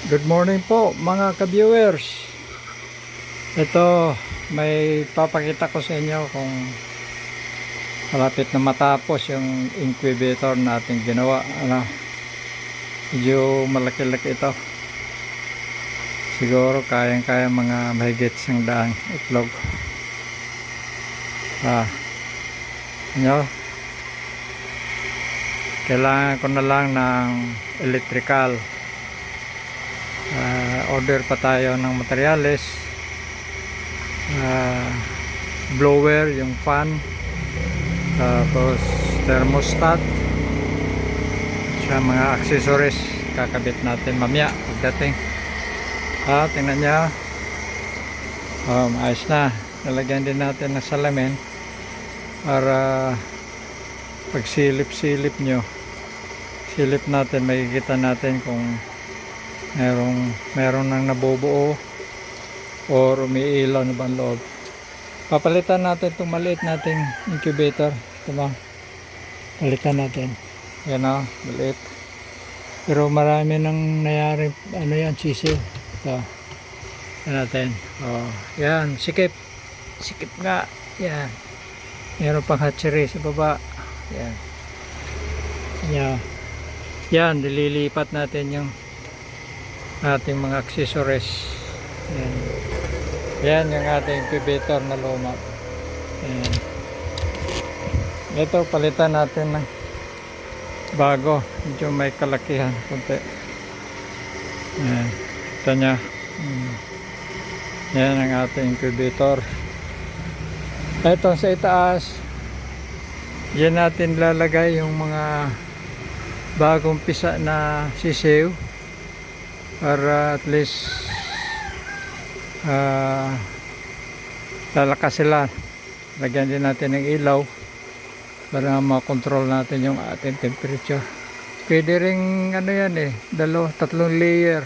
Good morning po mga ka-viewers. Ito, may papakita ko sa inyo kung malapit na matapos yung incubator na ating ginawa. Medyo malaki-laki ito. Siguro kayang-kaya mga mahigit 100 itlog. Kailangan ko na lang ng electrical. Order pa tayo ng materyales, blower, yung fan, tapos thermostat, sa mga accessories kakabit natin mamaya pagdating. Tingnan nyo, ayos na. Nalagyan din natin ng salamin para pag silip nyo, silip natin, makikita natin kung meron nang nabubuo or umiilaw na ba ang loob. Papalitan natin itong maliit nating incubator. Ito ba? Palitan natin. Yan o, maliit. Pero marami nang nangyari, sisiw. Ito. Yan natin. Yan, sikip nga. Yan. Meron pang hatchery sa baba. Yan. Yan, nililipat natin yung ating mga accessories. Yan yung ating incubator na luma. Ito, palitan natin ng bago. Medyo may kalakihan konti. Ito nya. Yan ang ating incubator. Ito sa itaas, yan natin lalagay yung mga bagong pisa na sisiw para at least lalakas sila. Lagyan din natin ng ilaw para makontrol natin yung ating temperature. Pwede ring yan tatlong layer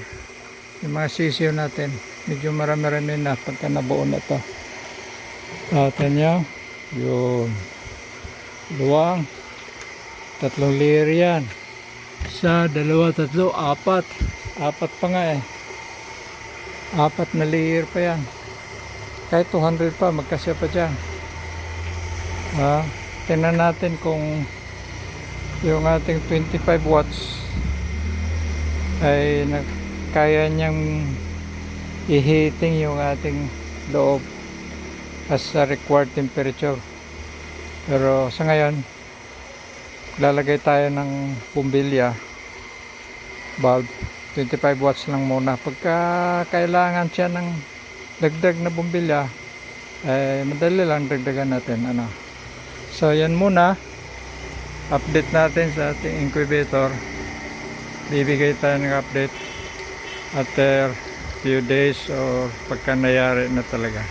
yung mga sisiw natin. Medyo marami-rami na pagka nabuo na ito. Atin nyo yun, tatlong layer yan. Isa, dalawa, tatlo, apat pa nga 4 na layer pa yan. Kahit 200 pa, magkasya pa dyan. Tingnan natin kung yung ating 25 watts ay kaya niyang i-heating yung ating loob as a required temperature. Pero sa ngayon, lalagay tayo ng bumbilya bulb. 25 watts lang muna. Pagka kailangan siya ng dagdag na bumbilya, madali lang dagdagan natin. So yan muna, update natin sa ating incubator. Bibigay tayo ng update after few days or pagka nayari na talaga.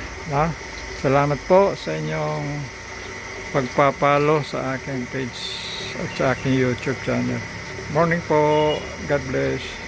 Salamat po sa inyong pagpapalo sa aking page at sa aking YouTube channel. Morning po. God bless.